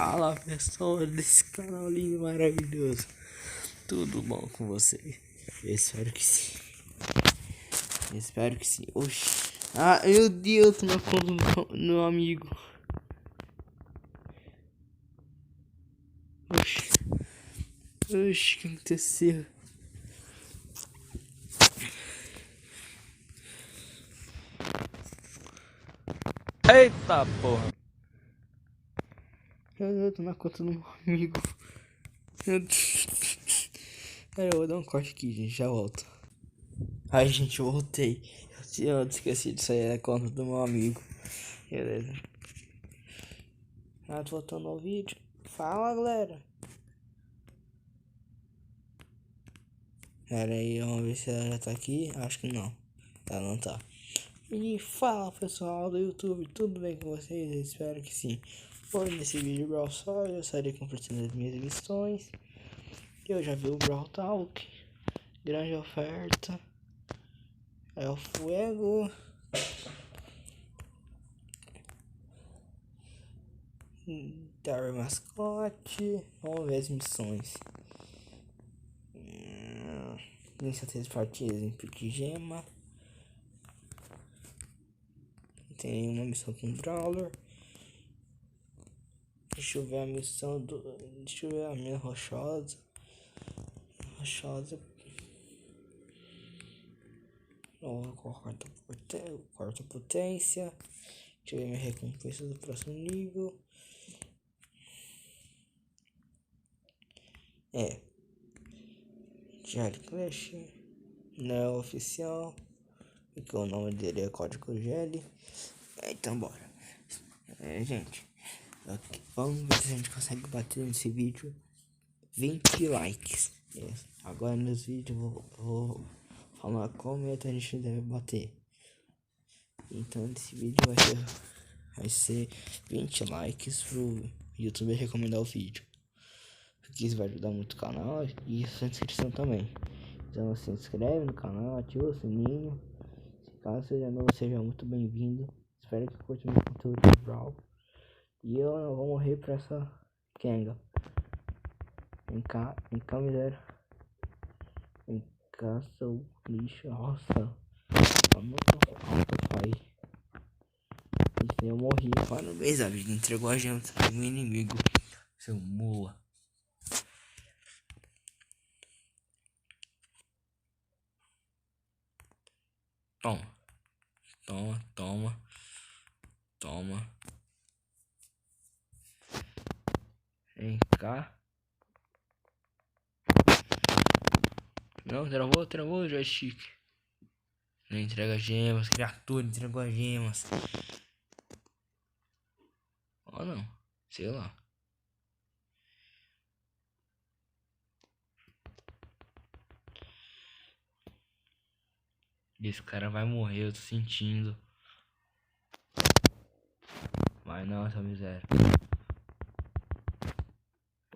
Fala pessoal desse canal lindo e maravilhoso, tudo bom com vocês? Eu espero que sim. Oxi. Ah, meu Deus, tô na conta do meu amigo. Oxi. Oxi, o que aconteceu? Eita porra. Eu tô na conta do meu amigo. Pera, eu vou dar um corte aqui, gente, já volto. Ai, gente, eu voltei. Eu esqueci de sair da conta do meu amigo. Beleza. Tô voltando ao vídeo. Fala, galera. Pera aí, vamos ver se ela já tá aqui. Acho que não. Ela não tá. E fala, pessoal do YouTube, tudo bem com vocês? Eu espero que sim. Hoje nesse vídeo Brawl Stars eu estarei compartilhando as minhas missões. Eu já vi o Brawl Talk. Grande oferta. É o Fuego. Dar mascote. Vamos ver as missões. 23 partidas em pique gema. Tem uma missão com Brawler. Deixa eu ver a missão do. Deixa eu ver a minha rochosa. Quarta potência. Deixa eu ver minha recompensa do próximo nível. Jelly Clash. Não é oficial. Porque o nome dele é Código Jelly. Então bora. Gente. Vamos ver se a gente consegue bater nesse vídeo 20 likes. Agora nos vídeos eu vou falar como a gente deve bater. Então esse vídeo vai ser 20 likes pro YouTube recomendar o vídeo. Porque isso vai ajudar muito o canal e a inscrição também. Então se inscreve no canal, ativa o sininho. Se caso seja novo, seja muito bem-vindo. Espero que curta meu conteúdo de Brawl. E eu não vou morrer pra essa Kenga. Vem cá, miséria. Vem cá, seu lixo. Nossa. Vamos pai. Eu morri. Parabéns, amigo. Entregou a janta pro meu inimigo. Seu mula. Toma. Vem cá. Não, travou o joystick. Não entrega gemas, criatura, entregou as gemas. Ó, não. Sei lá. Esse cara vai morrer, eu tô sentindo. Vai não, essa miséria.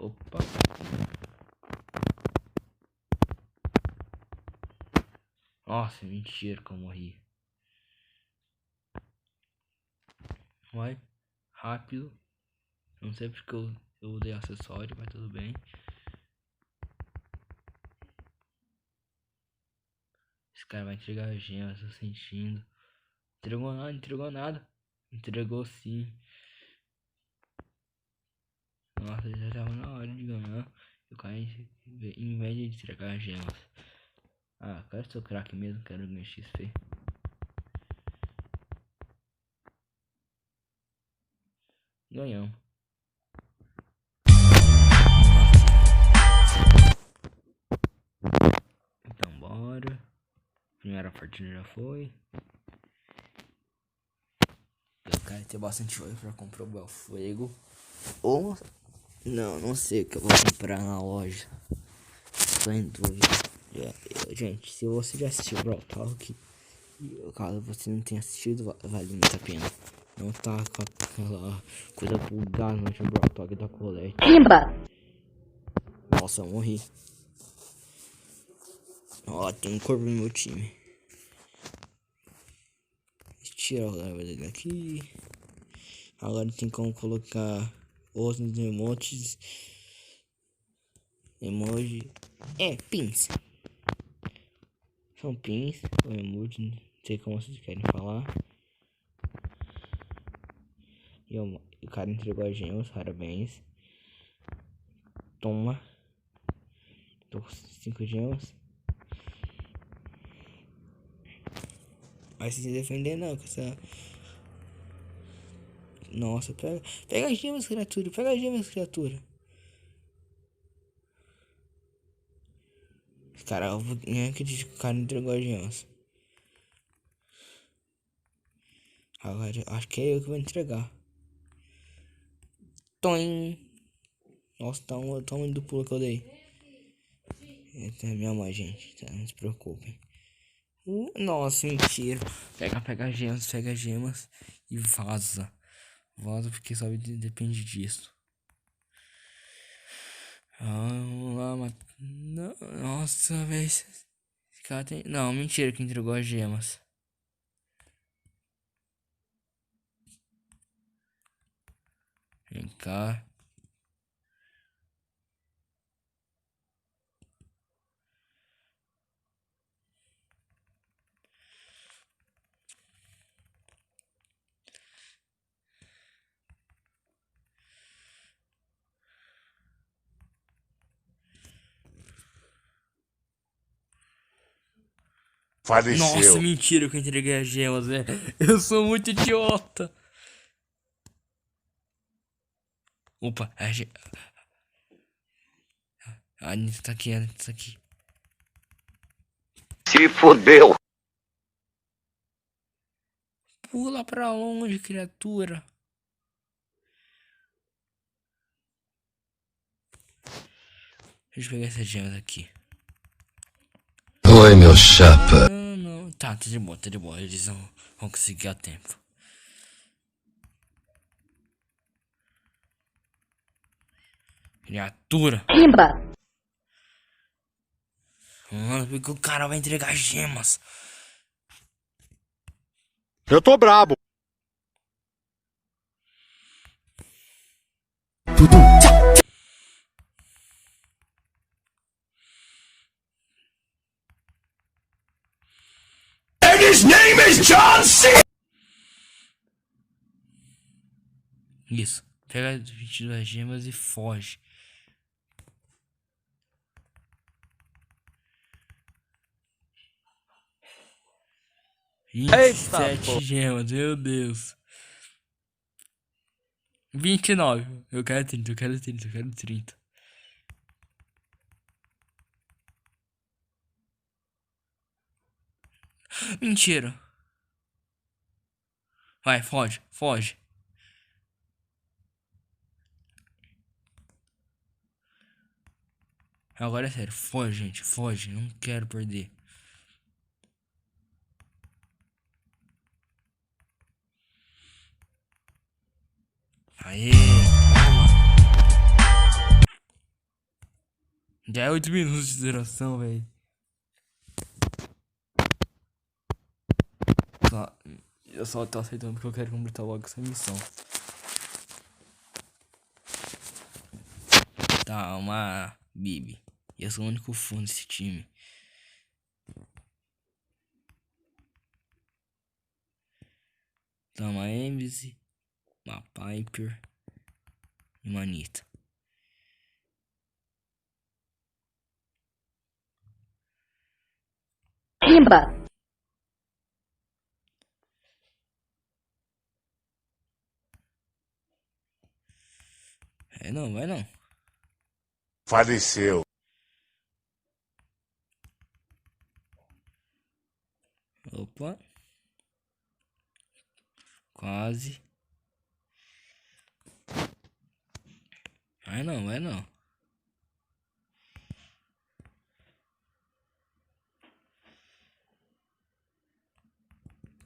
Opa. Nossa, mentira que eu morri. Vai. Rápido. Não sei porque eu dei acessório, mas tudo bem. Esse cara vai entregar as gemas, tô sentindo. Entregou nada. Entregou sim. Nossa, já tava na hora de ganhar. Eu caí em vez de entregar as gemas. Ah, quero ser craque mesmo, quero ganhar XP. Ganhamos. Então bora. Primeira partida já foi. Eu quero ter bastante ouro pra comprar o Belfuego. Ou não sei o que eu vou comprar na loja. Tô em dúvida. Gente, se você já assistiu o Brawl Talk, e caso você não tenha assistido, vale muito a pena. Não tá com aquela coisa bugada no último Brawl Talk da Colette. Nossa, eu morri. Ó, tem um corpo no meu time. Tira o level dele aqui. Agora tem como colocar outros emotes. Emoji. Pins. São pins. O emoji. Não sei como vocês querem falar. E o cara entregou as gemas. Parabéns. Toma. Tô com 5 gemas. Vai se defender não, com essa... Nossa, pega as gemas, criatura. Pega as gemas, criatura. Cara, eu nem acredito que o cara entregou as gemas. Agora, acho que é eu que vou entregar. Toim. Nossa, tá um tamanho do pulo que eu dei. Essa é minha mãe, gente. Tá, não se preocupem. Nossa, mentira. Pega as gemas e vaza. Vaza porque só depende disso. Vamos lá, mas... Não, nossa, velho. Esse cara tem... Não, mentira que entregou as gemas. Vem cá. Faleceu. Nossa, mentira que eu entreguei as gemas, velho. Eu sou muito idiota. Opa, a Anitta tá aqui, a Anitta tá aqui. Se fodeu. Pula pra longe, criatura. Deixa eu pegar essas gemas aqui. Oi, meu chapa. Não, não. Tá de boa, tá de boa. Eles vão conseguir a tempo. Criatura. Pimba! Mano, porque o cara vai entregar gemas. Eu tô brabo. And his name is John C. Isso. Pega as 22 gemas e foge. Eita, 27 gemas, meu Deus. 29. Eu quero 30, eu quero 30, eu quero 30. Mentira. Vai, foge, foge. Agora é sério, foge, gente, foge. Não quero perder. Aê, toma. Já é 8 minutos de duração, velho. Eu só tô aceitando porque eu quero completar logo essa missão. Tá, uma Bibi. E eu sou o único fã desse time. Tá, uma Embassy, uma Piper e uma Anitta. Pimba! É, não, vai não. Faleceu. Opa. Quase. Vai não, vai não.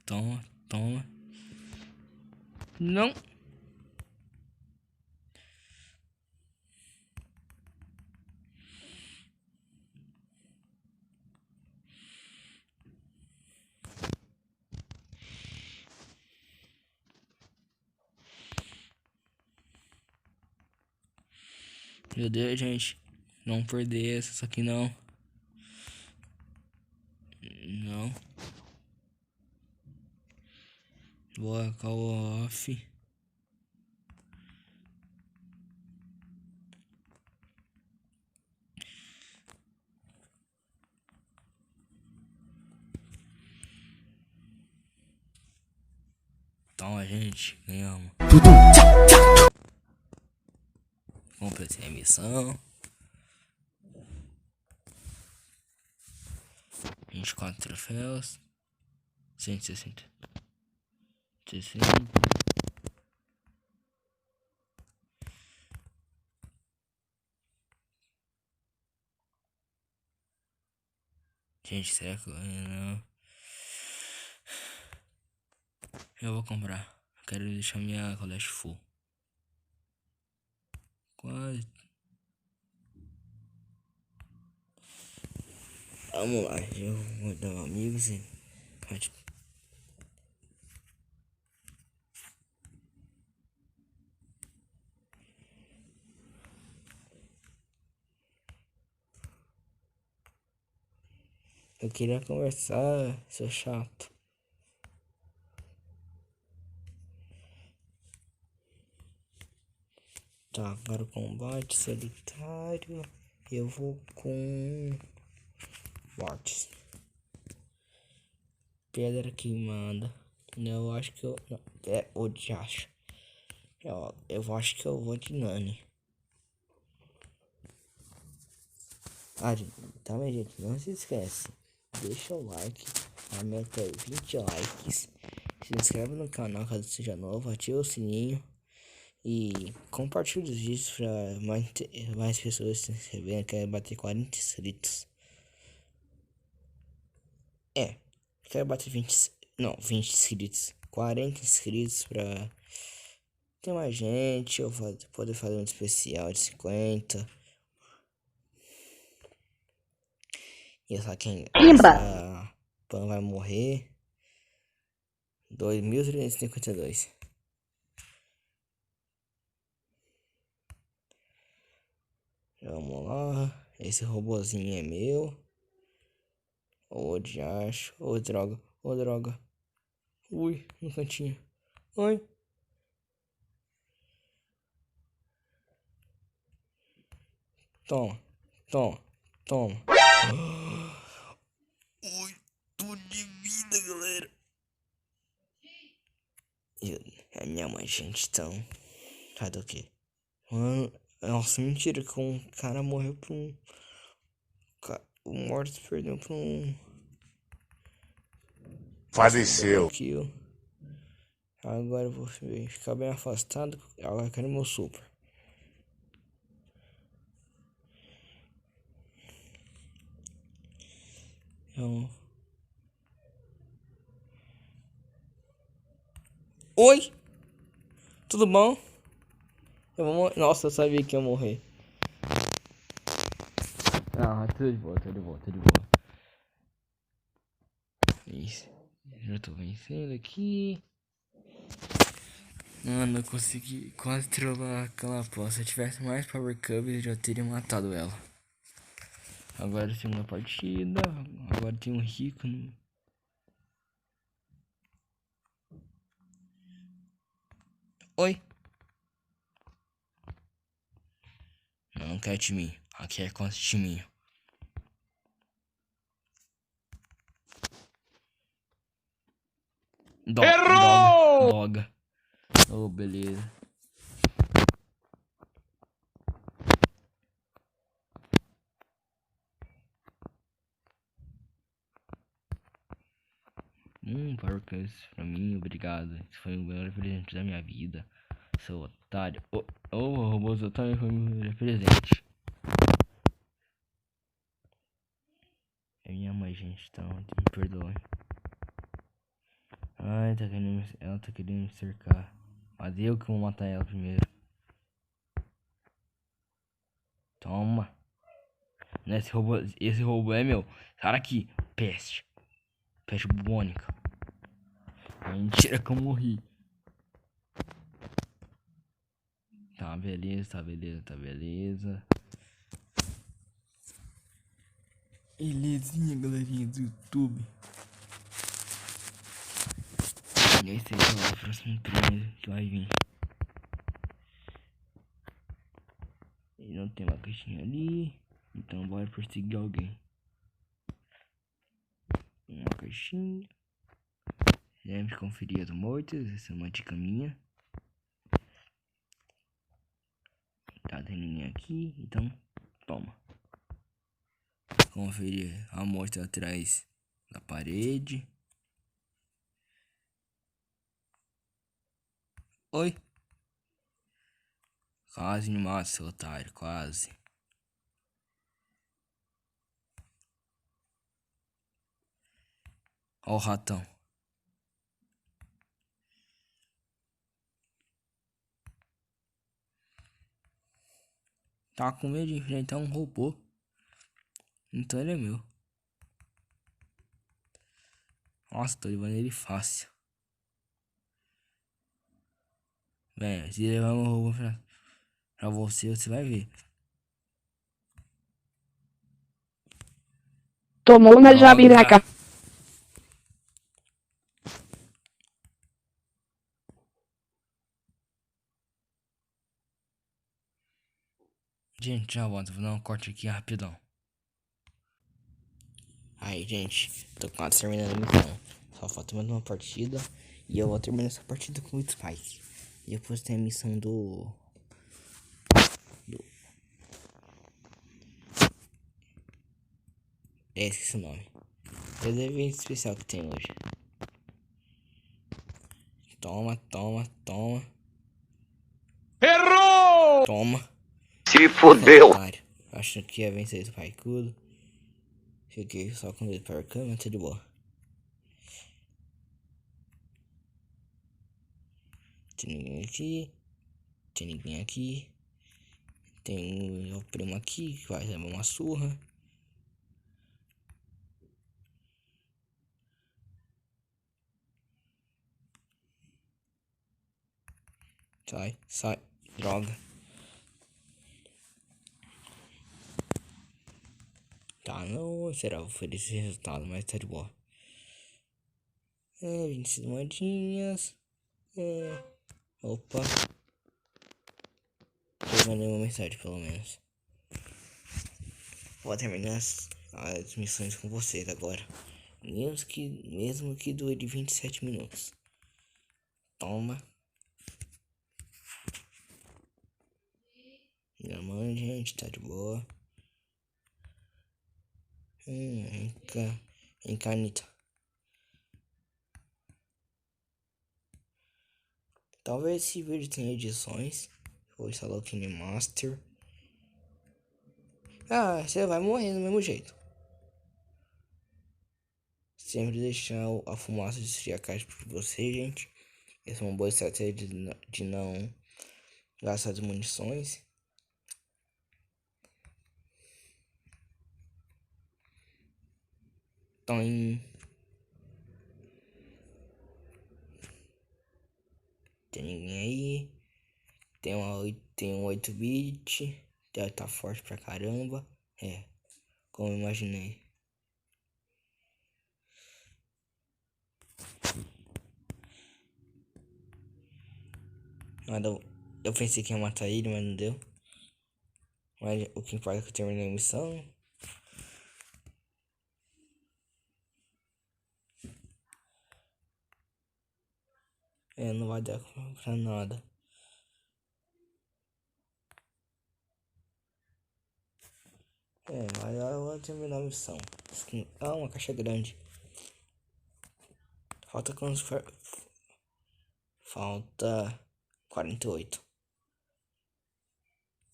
Toma, toma. Não. Meu Deus, gente. Não perder essa aqui não. Não. Boa, call off. Então, gente, ganhamos. Completei a missão. 24 troféus. 160. 60. Gente, será que eu não? Eu vou comprar. Quero deixar minha colete full. Quase. Vamos lá, eu vou dar um amigos e. Eu queria conversar, seu chato. Tá, agora o combate solitário. Eu vou com Mortes. Pedra queimada. Eu acho que eu. Não, é o de acho. Eu acho que eu vou de Nani. Ah, também, gente, não se esquece. Deixa o like. A meta é 20 likes. Se inscreve no canal caso seja novo. Ativa o sininho. E compartilhe os vídeos para mais pessoas se inscreverem. Quero bater 40 inscritos. Quero bater 20. Não, 20 inscritos. 40 inscritos pra ter mais gente. Eu vou poder fazer um especial de 50. E essa quem. Essa Pan vai morrer. 2352. Vamos lá. Esse robozinho é meu. Ô, de acho. Ô, droga. Ô, droga. Ui, no cantinho. Oi. Toma. Toma. Toma. Ui, tô de vida, galera. A minha mãe, gente, então. Cadê o quê? Mano, nossa, mentira que um cara morreu por um. O morto perdeu por um. Faleceu. Kill. Agora eu vou ficar bem afastado. Agora eu quero meu super. Então... Oi! Tudo bom? Nossa, eu sabia que ia morrer. Ah, tudo de boa, tudo de boa, tudo de boa. Isso. Já tô vencendo aqui. Mano, eu consegui quase trollar aquela aposta. Se eu tivesse mais Power Cubs, eu já teria matado ela. Agora tem uma partida. Agora tem um rico no... Oi. Não quer de mim. Aqui é contra de mim. Errou! Doga. Oh, beleza. Power Cubs pra mim, obrigado. Isso foi o melhor presente da minha vida. Seu otário. O robôzão também foi o melhor presente. É minha mãe, gente, então me perdoe. Ai, ela tá querendo me cercar. Mas eu que vou matar ela primeiro. Toma. Esse robô é meu. Cara aqui, peste. Peste bubônica. Mentira que eu morri. Tá, Tá, beleza, tá beleza, tá beleza. Belezinha, galerinha do YouTube. E esse aí é o próximo treino que vai vir. E não tem uma caixinha ali. Então bora perseguir alguém. Uma caixinha. Sempre conferir as mortas. Essa é uma dica minha. Tá, tem ninguém aqui. Então, toma. Conferir a morta atrás da parede. Oi. Quase me mata, seu otário. Quase. Ó o ratão. Tá com medo de enfrentar um robô. Então ele é meu. Nossa, tô levando ele fácil. Velho, se levar meu robô pra você, você vai ver. Tomou na Droga. jabiraca. Gente, já volto. Vou dar um corte aqui rapidão. Aí, gente, tô quase terminando a missão. Só falta mais uma partida. E eu vou terminar essa partida com o Spike. E depois tem a missão do... esqueci o nome. É o evento especial que tem hoje. Toma, toma, toma. Errou! Toma. Se fudeu. Otário. Achando que ia vencer esse Paikudo. Fiquei só com ele para a cama, tá de boa. Tem ninguém aqui. Tem ninguém aqui. Tem o primo aqui que vai levar uma surra. Sai, sai. Droga. Tá, não será oferecer esse resultado, mas tá de boa. 26 moedinhas. Opa. Eu mandei uma mensagem, pelo menos. Vou terminar as missões com vocês agora. Mesmo que dure 27 minutos. Toma. Minha mãe, gente, tá de boa. Encanita. Talvez esse vídeo tenha edições. Vou instalar o KineMaster. Ah, você vai morrer do mesmo jeito. Sempre deixar a fumaça esfriar a caixa pra você, gente. Essa é uma boa estratégia de não gastar as munições. Tem ninguém aí. Tem um 8-bit. Deve tá forte pra caramba. É, como eu imaginei. Nada, eu pensei que ia matar ele, mas não deu. Mas o que importa é que eu terminei a missão. É, não vai dar pra nada. É, mas eu vou terminar a missão. Ah, uma caixa grande. Falta quantos? Falta 48.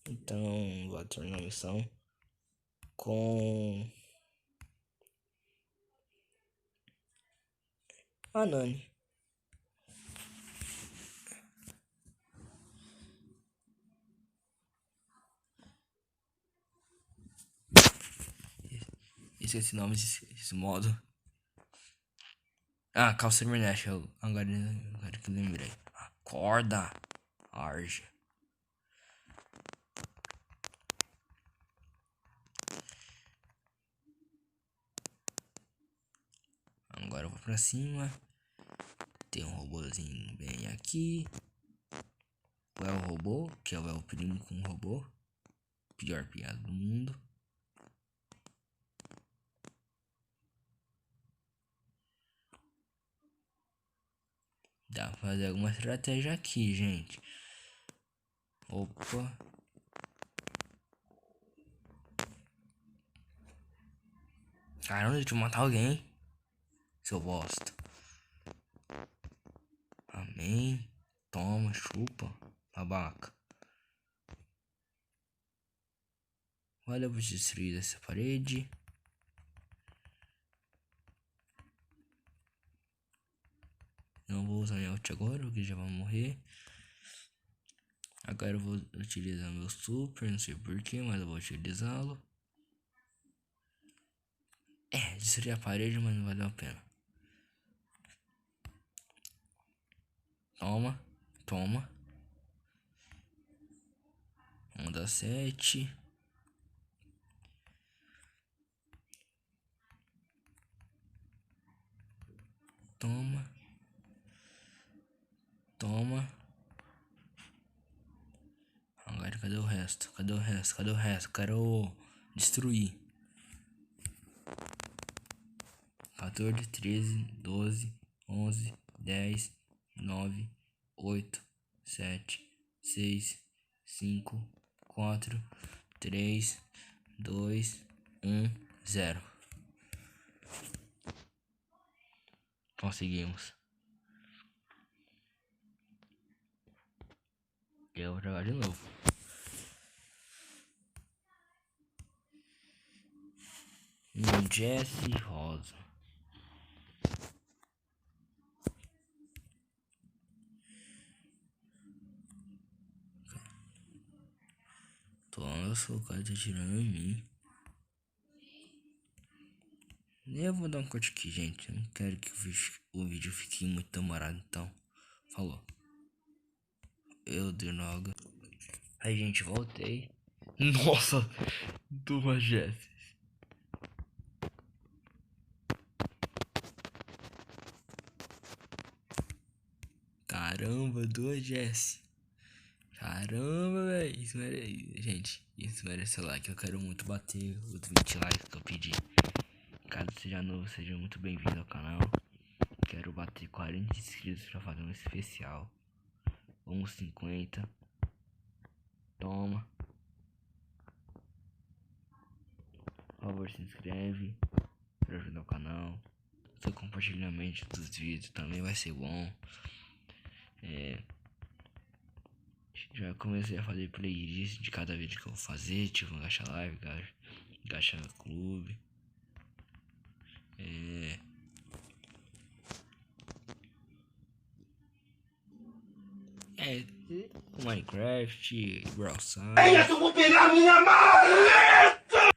Então, vou terminar a missão com a Nani. Esqueci o nome desse modo. Ah, Call Cybernetics. Agora que eu lembrei. Acorda, Arge. pra cima. Tem um robôzinho bem aqui. O El Robô, que é o El Primo com o robô. Pior piada do mundo. Dá pra fazer alguma estratégia aqui, gente. Opa. Caramba, deixa eu matar alguém. Seu bosta. Amém. Toma, chupa. Babaca. Olha, eu vou destruir essa parede. Não vou usar minha ult agora, porque já vai morrer. Agora eu vou utilizar meu super, não sei porquê, mas eu vou utilizá-lo. Destruir a parede, mas não valeu a pena. Toma, toma. Vamos dar 7. Toma. Toma. Agora cadê o resto? Cadê o resto? Cadê o resto? Quero destruir. 14, 13, 12, 11, 10, 9, 8, 7, 6, 5, 4, 3, 2, 1, 0. Conseguimos. Eu vou jogar de novo. Jesse Rosa. Nossa, o cara tá tirando em mim. Eu vou dar um corte aqui, gente. Eu não quero que o vídeo fique muito demorado, então. Falou. Eu, droga. Aí, gente, voltei. Nossa, duas Jesses. Caramba, duas Jesses. Caramba, velho. Isso merece. Gente, isso merece like. Eu quero muito bater os 20 likes que eu pedi. Caso seja novo, seja muito bem-vindo ao canal. Quero bater 40 inscritos pra fazer um especial. Vamos 50. Toma. Por favor, se inscreve para ajudar o canal. Seu compartilhamento dos vídeos também vai ser bom. Já comecei a fazer playlist de cada vídeo que eu vou fazer. Tipo um Gacha Live, Gacha Clube. Minecraft, Brawl Stars. Eu vou pegar minha maleta!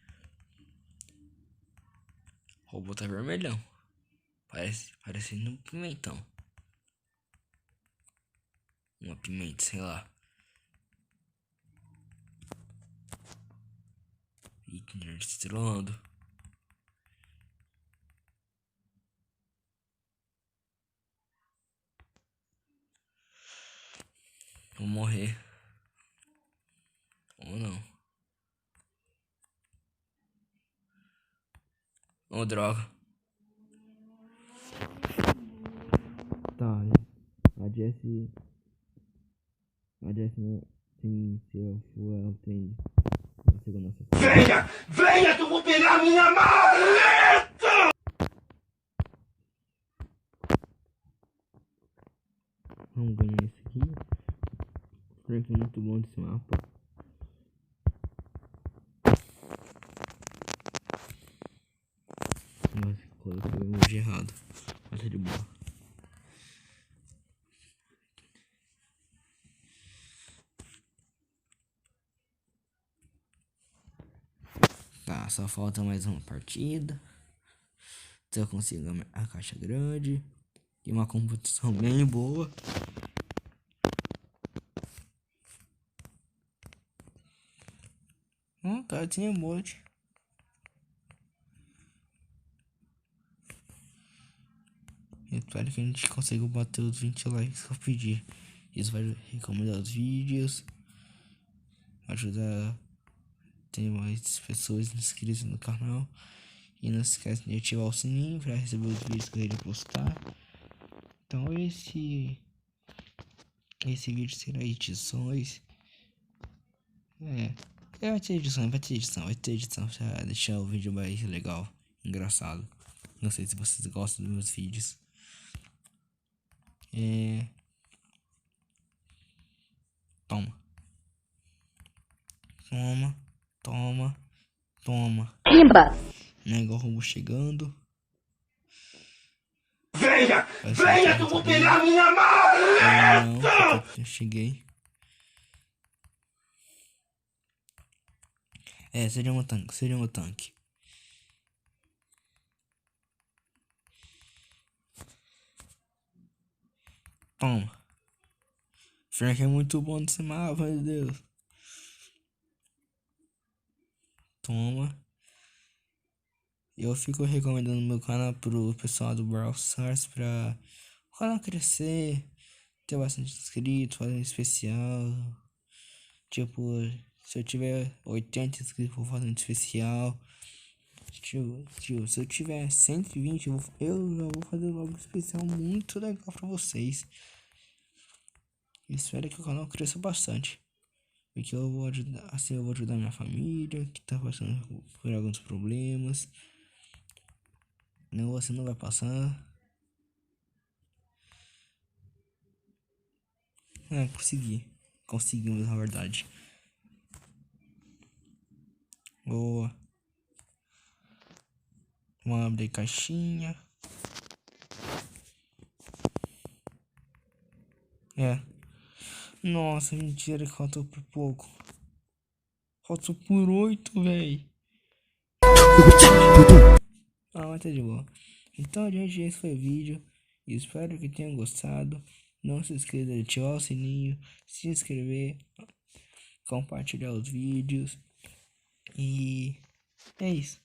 O robô tá vermelhão. Parecendo um pimentão. Uma pimenta, sei lá. Ih, que nerd estrelando. Vou morrer. Ou não. Oh, droga. Tá, a Jessie não tem seu ela tem uma segunda Venha! Venha que eu vou pegar minha maleta! Vamos ganhar esse aqui. Frank é muito bom desse mapa. Nossa, coloquei o emoji errado. Mas é de boa. Tá, só falta mais uma partida. Se eu consigo a caixa grande. E uma computação bem boa. Tá, tinha emoji. Espero que a gente consiga bater os 20 likes que eu pedi. Isso vai recomendar os vídeos, ajudar a ter mais pessoas inscritas no canal. E não se esqueça de ativar o sininho para receber os vídeos que eu irei postar. Então esse vídeo será edições. Vai ter edição pra deixar o vídeo mais legal, engraçado. Não sei se vocês gostam dos meus vídeos. Toma. Pimba! Igual robô chegando. Venha! Venha que eu vou pegar minha mão! Não, eu cheguei. Seria um tanque. Toma. Frank é muito bom nesse mapa, meu Deus. Toma. Eu fico recomendando meu canal pro pessoal do Brawl Stars pra o canal crescer, ter bastante inscritos, fazer um especial. Tipo, se eu tiver 80 inscritos, vou fazer um especial. Se eu tiver 120, eu já vou fazer logo um especial muito legal pra vocês. Espero que o canal cresça bastante. Porque eu vou ajudar, assim eu vou ajudar minha família que tá passando por alguns problemas. Não, você não vai passar. Conseguimos na verdade. Boa. Vamos abrir caixinha. Nossa, mentira que faltou por pouco. Faltou por 8, véi. Mas tá de boa. Então, gente, esse foi o vídeo. Espero que tenham gostado. Não se esqueça de ativar o sininho, se inscrever, compartilhar os vídeos. E é isso.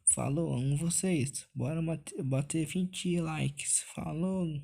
Falou, amo vocês. Bora bater 20 likes. Falou.